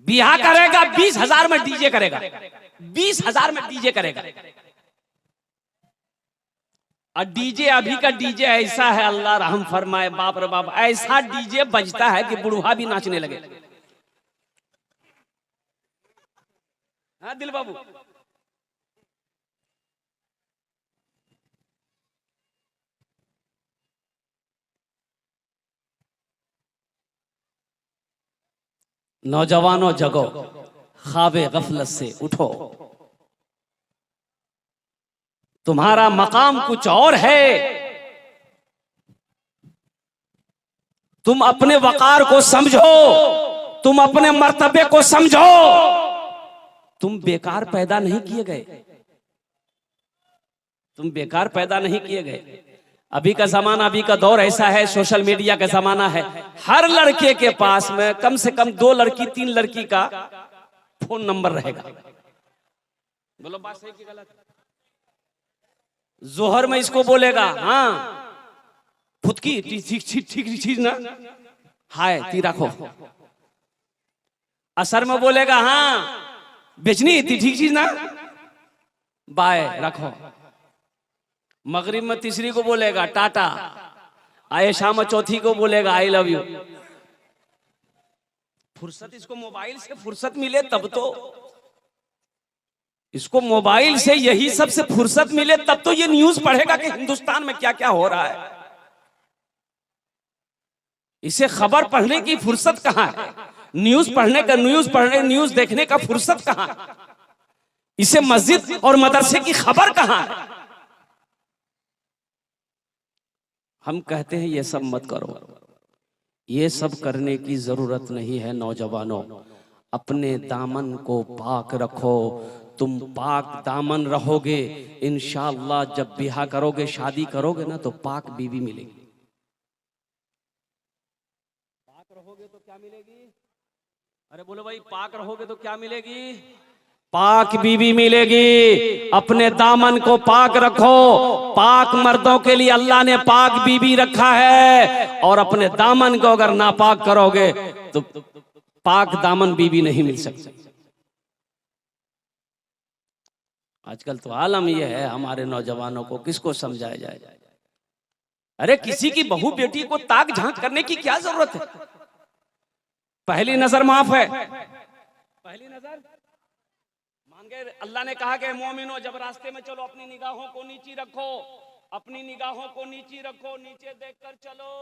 बिहा करेगा 20,000 में डीजे करेगा, 20,000 में डीजे करेगा। और डीजे अभी का डीजे ऐसा है, अल्लाह रहम फरमाए, बाप रे बाप, ऐसा डीजे बजता है कि बुढ़वा भी नाचने लगे। हाँ दिल बाबू, नौजवानों जगो, ख्वाबे गफलत से उठो, तुम्हारा मकाम कुछ और है। तुम अपने वकार को समझो, तुम अपने मर्तबे को समझो। तुम बेकार पैदा नहीं किए गए, तुम बेकार पैदा नहीं किए गए। अभी का जमाना, अभी का दौर ऐसा है, सोशल मीडिया का जमाना है। हर लड़के के पास में कम से कम 2 लड़की 3 लड़की का फोन नंबर रहेगा। बोलो बात सही कि गलत? जोहर में इसको बोलेगा हाँ फुदकी ठीक चीज ना, हाय ती रखो। असर में बोलेगा हाँ बेचनी थी ठीक चीज ना, बाय रखो। मगरिब में तीसरी को बोलेगा टाटा, आए शाम चौथी को बोलेगा आई लव यू। फुर्सत इसको मोबाइल से फुर्सत मिले तब तो, इसको मोबाइल से यही सबसे फुर्सत मिले तब तो ये न्यूज पढ़ेगा कि हिंदुस्तान में क्या क्या हो रहा है। इसे खबर पढ़ने की फुर्सत कहां है, न्यूज पढ़ने का, न्यूज देखने का फुर्सत कहां है। इसे मस्जिद और मदरसे की खबर कहां है। हम कहते हैं ये सब मत करो, ये सब करने की जरूरत नहीं है। नौजवानों, अपने दामन को पाक रखो। तुम पाक दामन रहोगे, इंशाअल्लाह जब बिहा करोगे, शादी करोगे ना, तो पाक बीवी मिलेगी। पाक रहोगे तो क्या मिलेगी? अरे बोलो भाई, पाक रहोगे तो क्या मिलेगी? पाक बीवी मिलेगी। अपने दामन को पाक रखो। पाक मर्दों के लिए अल्लाह ने पाक बीवी रखा है, और अपने दामन को अगर नापाक करोगे तो पाक दामन बीवी नहीं मिल सकती। आजकल तो आलम यह है, हमारे नौजवानों को किसको समझाया जाए। अरे किसी की बहू बेटी को ताक झांक करने की क्या जरूरत है? पहली नजर माफ है, पहली नजर मान गए। अल्लाह ने कहा कि मोमिनो, जब रास्ते में चलो अपनी निगाहों को नीची रखो, अपनी निगाहों को नीची रखो, नीचे देखकर चलो।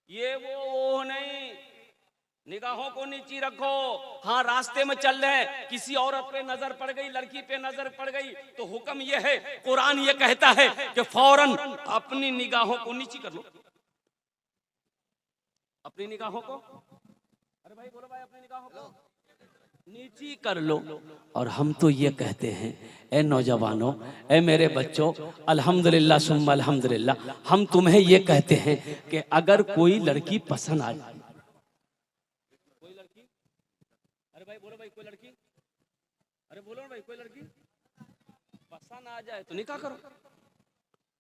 ये वो नहीं, निगाहों को नीची रखो। हाँ रास्ते में चल रहे हैं, किसी औरत पे नजर पड़ गई, लड़की पे नजर पड़ गई, तो हुक्म ये है, कुरान ये कहता है कि फौरन अपनी निगाहों को नीची कर लो। अपनी निगाहों को, अरे भाई बोलो भाई, अपनी निगाहों को नीची कर लो। और हम तो ये कहते हैं, ए नौजवानों, ए मेरे बच्चों, अल्हम्दुलिल्लाह सुम्मा अल्हम्दुलिल्लाह, हम तुम्हें ये कहते हैं कि अगर कोई लड़की पसंद आ जाए, कोई लड़की, अरे भाई बोलो भाई, कोई लड़की, अरे बोलो भाई, कोई लड़की पसंद आ जाए तो निकाह करो।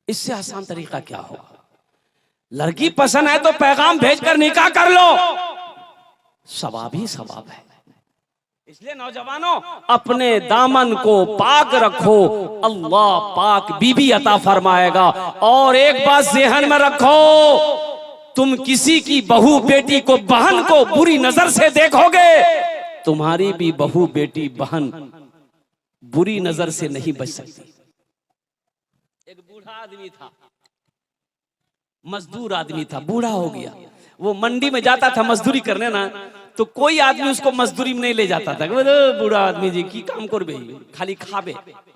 इससे आसान तरीका क्या होगा? लड़की पसंद है तो पैगाम भेजकर निकाह कर लो, सवाब ही सवाब है। इसलिए नौजवानों, अपने दामन को पाक रखो, अल्लाह पाक बीबी अता फरमाएगा। और एक बात ज़हन में रखो, तुम किसी की बहू बेटी को, बहन को बुरी नजर से देखोगे, तुम्हारी भी बहू बेटी बहन बुरी नजर से नहीं बच सकती। एक बूढ़ा आदमी था, मजदूर आदमी था, बूढ़ा हो गया। वो मंडी में जाता था मजदूरी करने ना, तो कोई आदमी उसको मजदूरी में नहीं ले जाता था। बूढ़ा आदमी जी की काम करबे, खाली खाबे,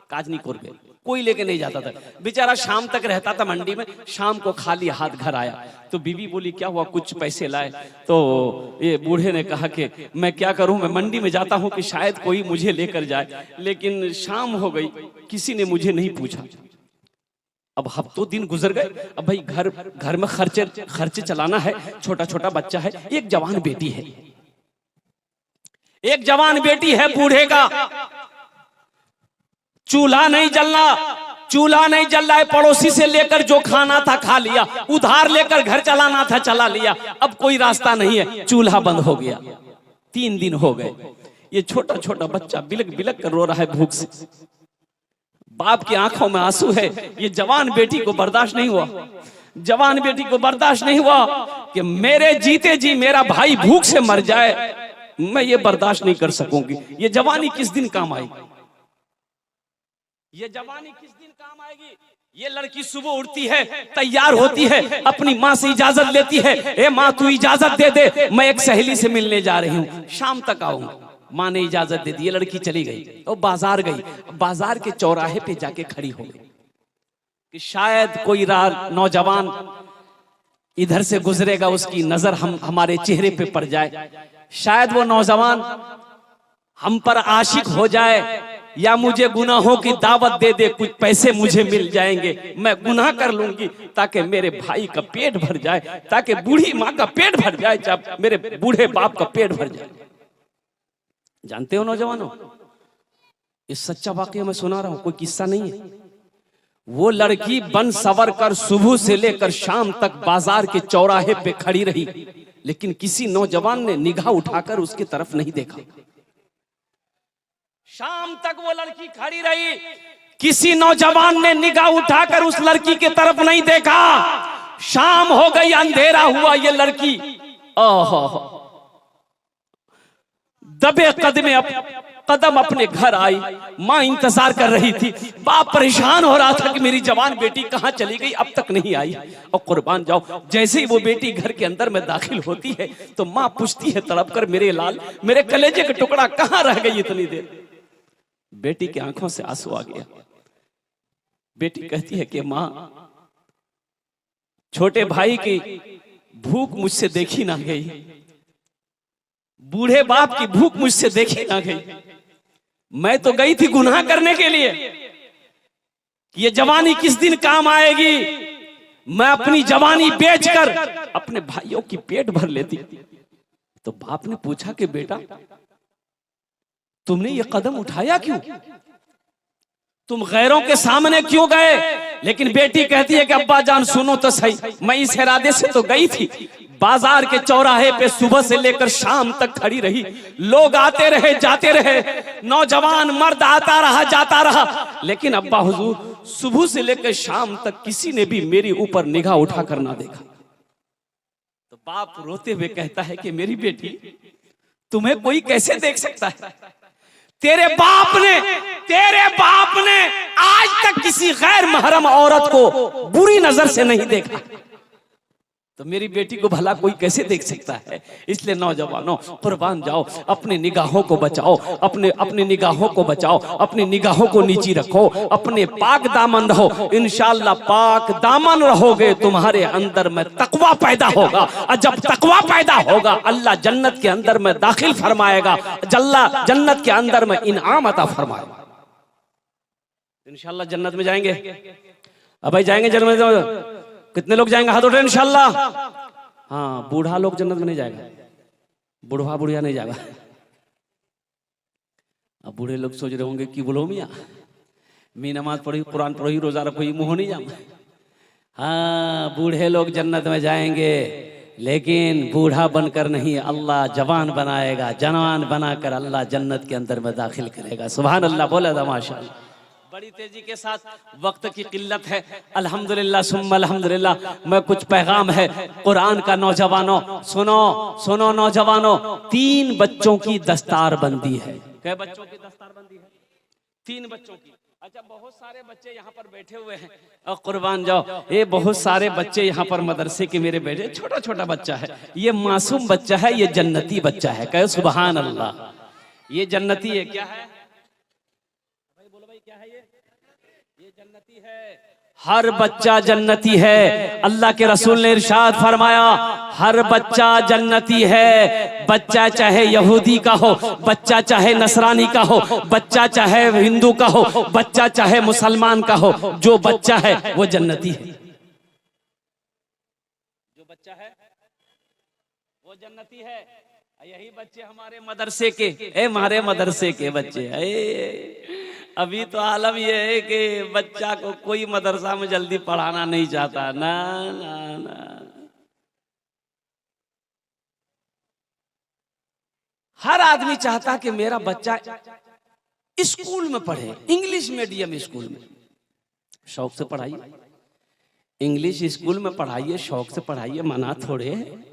काज नहीं करबे, कोई लेके नहीं जाता था। बेचारा शाम तक रहता था मंडी में, शाम को खाली हाथ घर आया। तो बीवी बोली क्या हुआ, कुछ पैसे लाए? तो ये बूढ़े ने कहा कि मैं क्या करूं, मैं मंडी में जाता हूं कि शायद कोई मुझे लेकर जाए, लेकिन शाम हो गई, किसी ने मुझे नहीं पूछा। अब हफ्तों दिन गुजर गए। अब भाई घर में खर्चे चलाना है, छोटा छोटा बच्चा है, एक जवान बेटी है, एक जवान बेटी है बूढ़े का। चूल्हा नहीं जल रहा है, पड़ोसी से लेकर जो खाना था खा लिया, उधार लेकर घर चलाना था चला लिया, अब कोई रास्ता नहीं है, चूल्हा बंद हो गया। 3 दिन हो गए, ये छोटा छोटा बच्चा बिलक बिलक कर रो रहा है भूख से। बाप की आंखों में आंसू है। ये जवान बेटी को बर्दाश्त नहीं हुआ, जवान बेटी को बर्दाश्त नहीं हुआ कि मेरे जीते जी मेरा भाई भूख से मर जाए, मैं ये बर्दाश्त नहीं कर सकूंगी। ये जवानी किस दिन काम आएगी, ये जवानी किस दिन काम आएगी। ये लड़की सुबह उठती है, तैयार होती है, अपनी माँ से इजाजत लेती है, ए माँ तू इजाजत दे दे, मैं एक सहेली से मिलने जा रही हूँ, शाम तक आऊंगा। माँ ने इजाजत दे दी, ये लड़की चली गई और बाजार गई। बाजार के चौराहे पे जाके खड़ी हो गई कि शायद कोई नौजवान इधर से गुजरेगा, उसकी नजर हमारे चेहरे पे पड़ जाए, शायद वो नौजवान हम पर आशिक हो जाए या मुझे गुनाहों की दावत दे दे, कुछ पैसे मुझे मिल जाएंगे, मैं गुनाह कर लूंगी ताकि मेरे भाई का पेट भर जाए, ताकि बूढ़ी माँ का पेट भर जाए, जब मेरे बूढ़े बाप का पेट भर जाए। जानते हो नौजवानों, इस सच्चा वाकया मैं सुना रहा हूं, कोई किस्सा नहीं है। वो लड़की बन सवर कर सुबह से लेकर शाम तक बाजार के चौराहे पे खड़ी रही, लेकिन किसी नौजवान ने निगाह उठाकर उसकी तरफ नहीं देखा। शाम तक वो लड़की खड़ी रही, किसी नौजवान ने निगाह उठाकर उस लड़की की तरफ नहीं देखा। शाम हो गई, अंधेरा हुआ, ये लड़की दबे कदम अपने घर आई। माँ इंतजार कर रही थी, बाप परेशान हो रहा था कि मेरी जवान बेटी कहाँ चली गई, अब तक नहीं आई। और कुर्बान जाओ, जैसे ही वो बेटी घर के अंदर में दाखिल होती है तो माँ पूछती है तड़प कर, मेरे लाल, मेरे कलेजे का टुकड़ा कहाँ रह गई इतनी देर। बेटी की आंखों से आंसू आ गया। बेटी कहती है कि माँ, छोटे भाई की भूख मुझसे देखी ना गई, बूढ़े बाप की भूख मुझसे देखी ना गई, मैं तो गई थी गुनाह करने के लिए, ये जवानी किस दिन काम आएगी, मैं अपनी जवानी बेचकर अपने भाइयों की पेट भर लेती। तो बाप ने पूछा कि बेटा तुमने ये कदम उठाया क्यों, तुम गैरों के सामने क्यों गए। लेकिन बेटी कहती है कि अब्बा जान सुनो तो सही, मैं इस इरादे से तो गई थी, बाजार के चौराहे पे सुबह से लेकर शाम तक खड़ी रही, लोग आते रहे जाते रहे, नौजवान मर्द आता रहा जाता रहा, लेकिन अब्बा हुजूर सुबह से लेकर शाम तक किसी ने भी मेरी ऊपर निगाह उठाकर ना देखा। तो बाप रोते हुए कहता है कि मेरी बेटी, तुम्हें कोई कैसे देख सकता है, तेरे बाप ने आज तक किसी गैर महरम औरत को बुरी नजर से नहीं देखा, तो मेरी बेटी को भला कोई कैसे देख सकता है। इसलिए नौजवानों कुर्बान जाओ, अपनी निगाहों को बचाओ, अपनी निगाहों को बचाओ, अपनी निगाहों को नीची रखो, अपने पाक दामन रहो। इंशाअल्लाह पाक दामन रहोगे, तुम्हारे अंदर में तकवा पैदा होगा, और जब तकवा पैदा होगा अल्लाह जन्नत के अंदर में दाखिल फरमाएगा, जन्नत के अंदर में इनाम अता फरमाएगा। इंशाअल्लाह जन्नत में जाएंगे। अब भाई जाएंगे जन्नत में? कितने लोग जाएंगे? हाथ उठाएं इंशाअल्लाह। हाँ, बूढ़ा लोग जन्नत में नहीं जाएगा, बुढ़वा बुढ़िया नहीं जाएगा। अब बूढ़े लोग सोच रहे होंगे कि बोलो मियाँ, मैं नमाज पढ़ी, कुरान पढ़ी, रोजा रखी, मुँह नहीं जाऊँ। हाँ, बूढ़े लोग जन्नत में जाएंगे, लेकिन बूढ़ा बनकर नहीं, अल्लाह जवान बनाएगा, जवान बनाकर अल्लाह जन्नत के अंदर में दाखिल करेगा। सुभान अल्लाह, बोले था माशाअल्लाह। बड़ी तेजी के साथ, वक्त की किल्लत है, अल्हम्दुलिल्लाह सुम्मा अल्हम्दुलिल्लाह, मैं कुछ पैगाम है कुरान का। नौजवानों सुनो नौजवानों, 3 बच्चों की दस्तारबंदी है। कै बच्चों की दस्तारबंदी है? 3 बच्चों की। अच्छा, बहुत सारे बच्चे यहाँ पर बैठे हुए हैं, और कुर्बान जाओ, ये बहुत सारे बच्चे यहाँ पर मदरसे के मेरे बेटे, छोटा छोटा बच्चा है, ये मासूम बच्चा है, ये जन्नती बच्चा है। कहे सुभान अल्लाह, ये जन्नती है। क्या है भाई, बोलो भाई, क्या है ये जन्नती है। हर बच्चा जन्नती है। अल्लाह के रसूल ने इरशाद फरमाया, हर बच्चा जन्नती है। बच्चा चाहे यहूदी का हो, बच्चा चाहे नसरानी का हो, बच्चा चाहे हिंदू का हो, बच्चा चाहे मुसलमान का हो, जो बच्चा है वो जन्नती है। जो बच्चा है वो जन्नती है। यही बच्चे हमारे मदरसे के बच्चे। अभी तो आलम यह है कि बच्चा को कोई मदरसा में जल्दी पढ़ाना नहीं चाहता। ना ना ना, हर आदमी चाहता कि मेरा बच्चा स्कूल में पढ़े, इंग्लिश मीडियम स्कूल में। शौक से पढ़ाइए, इंग्लिश स्कूल में पढ़ाइए, शौक से पढ़ाइए, मना थोड़े है।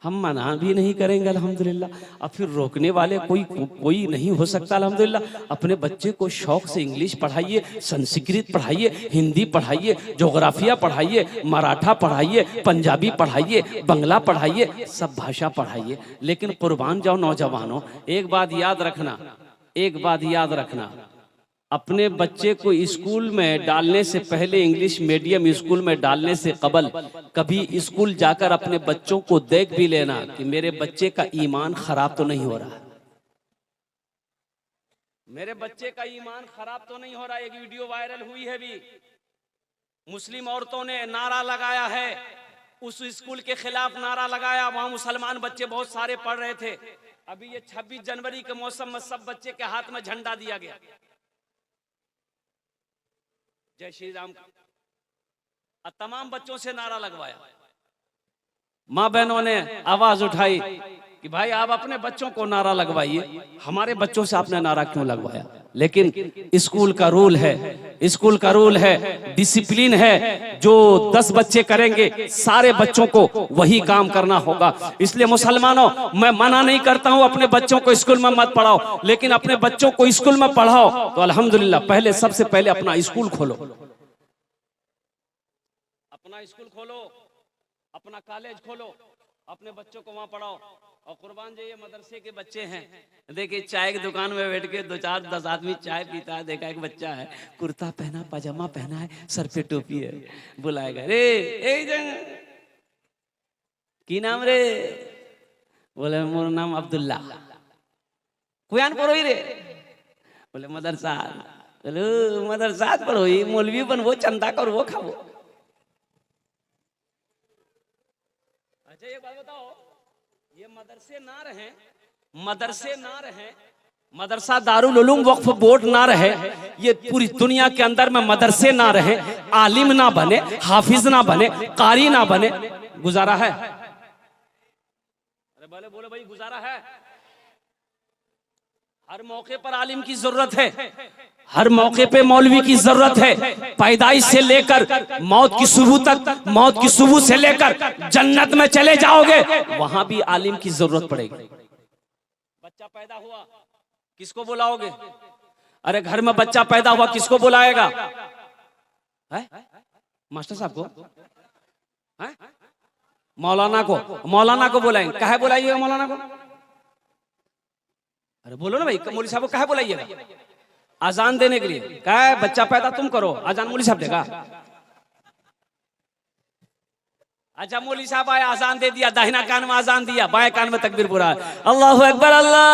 हम मना भी नहीं करेंगे अल्हम्दुलिल्लाह, और फिर रोकने वाले कोई नहीं हो सकता अल्हम्दुलिल्लाह। अपने बच्चे को शौक से इंग्लिश पढ़ाइए, संस्कृत पढ़ाइए, हिंदी पढ़ाइए, जोग्राफिया पढ़ाइए, मराठा पढ़ाइए, पंजाबी पढ़ाइए, बंगला पढ़ाइए, सब भाषा पढ़ाइए। लेकिन कुर्बान जाओ नौजवानों, एक बात याद रखना, एक बात याद रखना, अपने बच्चे को स्कूल में डालने से पहले, इंग्लिश मीडियम स्कूल में डालने से कबल कभी स्कूल जाकर अपने बच्चों को देख भी लेना कि मेरे बच्चे का ईमान खराब तो नहीं हो रहा, मेरे बच्चे का ईमान खराब तो नहीं हो रहा। एक वीडियो वायरल हुई है भी, मुस्लिम औरतों ने नारा लगाया है, उस स्कूल के खिलाफ नारा लगाया, वहां मुसलमान बच्चे बहुत सारे पढ़ रहे थे। अभी ये 26 जनवरी के मौसम में सब बच्चे के हाथ में झंडा दिया गया, जय श्री राम, और तमाम बच्चों से नारा लगवाया। माँ बहनों ने आवाज उठाई कि भाई आप अपने बच्चों को नारा लगवाइए, हमारे बच्चों से आपने नारा क्यों लगवाया। लेकिन स्कूल का रूल है, स्कूल का रूल है, डिसिप्लिन है, जो 10 बच्चे करेंगे सारे बच्चों को वही काम करना होगा। इसलिए मुसलमानों, मैं मना नहीं करता हूं अपने बच्चों को स्कूल में मत पढ़ाओ, लेकिन अपने बच्चों को स्कूल में पढ़ाओ तो अल्हम्दुलिल्लाह पहले, सबसे पहले अपना स्कूल खोलो, अपना स्कूल खोलो, अपना कॉलेज खोलो, अपने बच्चों को वहां पढ़ाओ। और कुर्बान जी, ये मदरसे के बच्चे हैं, देखिए चाय की दुकान में बैठ के 2-4-10 आदमी चाय पीता है। देखा एक बच्चा है, कुर्ता पहना, पजामा पहना है, सर पे टोपी है, बुलाएगा, रे की नाम रे? बोले मोर नाम अब्दुल्ला। कुयान पढ़ोई रे? बोले मदरसा। बोले मदरसा पढ़ोई, मौलवी बन वो, चंदा कर वो खाओ। अच्छा एक बात बताओ, ये मदरसे ना रहे, मदरसे ना रहे, मदरसा दारुल उलूम वक्फ बोर्ड ना रहे, ये पूरी दुनिया के अंदर में मदरसे ना रहे, आलिम ना बने, हाफिज ना बने, कारी ना बने, गुजारा है? अरे बोले बोले भाई गुजारा है? हर मौके पर आलिम की जरूरत है, हर मौके पे मौलवी की जरूरत है। पैदाइश से लेकर मौत की सुबह तक, मौत की सुबह से लेकर जन्नत में चले जाओगे, वहां भी आलिम की जरूरत पड़ेगी। बच्चा पैदा हुआ, किसको बुलाओगे? अरे घर में बच्चा पैदा हुआ, किसको बुलाएगा? मास्टर साहब को, मौलाना को, मौलाना को बुलाएंगे। कहे बुलाइएगा मौलाना को? अरे बोलो ना भाई, मौलवी साहब को कहे बुलाइएगा? आजान देने के लिए। कहे बच्चा पैदा तुम करो, आजान मौलवी साहब देगा? अच्छा मौलवी साहब आए, आजान दे दिया, दाहिना कान में आजान दिया, बाएं कान में तकबीर पूरा, अल्लाहु अकबर, अल्लाहु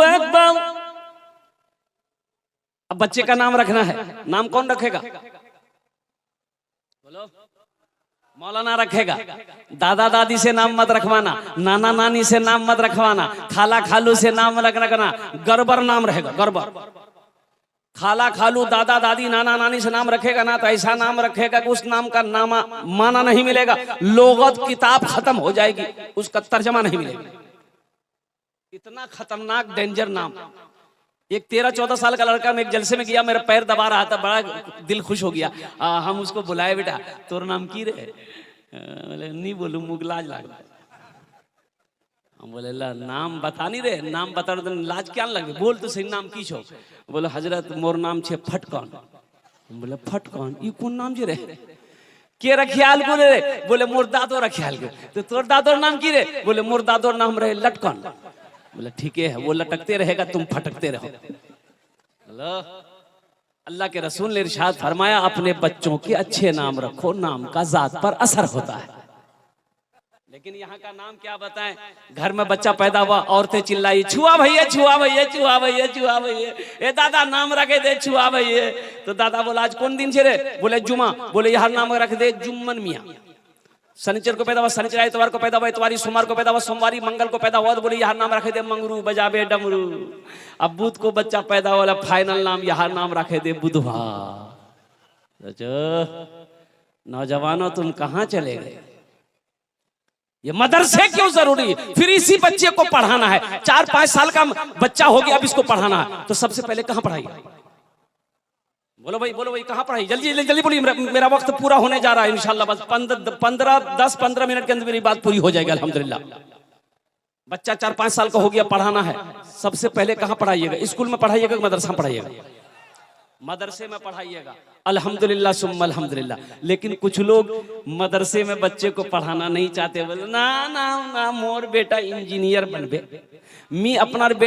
अकबर। अब बच्चे का नाम रखना है, नाम कौन रखेगा? बोलो। मौलाना रखेगा। दादा दादी से नाम मत रखवाना, नाना नानी से नाम मत रखवाना, खाला खालू से नाम मत रखना, गड़बड़ नाम रहेगा, गड़बड़। खाला खालू, दादा दादी, नाना नानी से नाम रखेगा ना तो ऐसा नाम रखेगा कि उस नाम का नामा माना नहीं मिलेगा, लोगत किताब खत्म हो जाएगी, उसका तर्जमा नहीं मिलेगा। इतना खतरनाक डेंजर नाम। एक 13-14 साल का लड़का, मैं एक जलसे में गया, मेरा पैर दबा रहा था, बड़ा दिल खुश हो गया। हम उसको बुलाए, बेटा तोर नाम की रे? बोले नहीं बोलू, मुगलाज लाग। हम बोले ला नाम बता नहीं रे, नाम बता रहे लाज क्या लगे, बोल तो सही नाम की छो? बोले हजरत मोर नाम छे फटकन। हम बोले फटकन ये कौन नाम जे रे? के रखियाल को रे? बोले मोर दादो रखियाल के। तो तोर दादोर नाम की रे? बोले मोर दादोर नाम रहे लटकन। बोले ठीक है, वो लटकते रहेगा, तुम फटकते रहो। अल्लाह के रसूल ने इरशाद फरमाया, अपने बच्चों के अच्छे नाम रखो, नाम का जात पर असर होता है। लेकिन यहाँ का नाम क्या बताएं? घर में बच्चा पैदा हुआ, औरतें चिल्लाई, छुआ भैया, छुआ भैया, छुआ भैया, छुआ भैया, ए दादा नाम रखे दे छुआ भैया। तो दादा बोला आज कौन दिन से रे? बोले जुमा। बोले यार नाम रख दे जुम्मन मियाँ। शनिचर को पैदा हुआ, शनिचर, इतवार को पैदा हुआ, इतवारी, सोमवार को पैदा हुआ, सोमवारी, मंगल को पैदा हुआ, तो बोले यहाँ नाम रखे दे मंगरू, बजाबे डमरू। अब बुध को बच्चा पैदा हुआ, फाइनल नाम यहाँ नाम रखे दे बुधवा। नौजवानों तुम कहाँ चले गए? ये मदरसे क्यों जरूरी है? फिर इसी बच्चे को पढ़ाना है, 4-5 साल का बच्चा हो गया, अब इसको पढ़ाना है, तो सबसे पहले कहाँ पढ़ाइए? बोलो भाई कहाँ पढ़ाई? जल्दी जल्दी जल्दी बोलिए, मेरा वक्त पूरा होने जा रहा है इंशाल्लाह। बस 10-15 मिनट के अंदर मेरी बात पूरी हो जाएगी अल्हम्दुलिल्लाह। बच्चा 4-5 साल का हो गया, पढ़ाना है, सबसे पहले कहाँ पढ़ाइएगा? स्कूल में पढ़ाइएगा, मदरसा में पढ़ाइएगा? मदरसे में पढ़ाइएगा, अल्हम्दुलिल्लाह सुम्मा अल्हम्दुलिल्लाह। लेकिन कुछ लोग मदरसे में बच्चे को पढ़ाना नहीं चाहते, बोले ना ना ना मोर बेटा इंजीनियर बनबे, मी अपना बेटा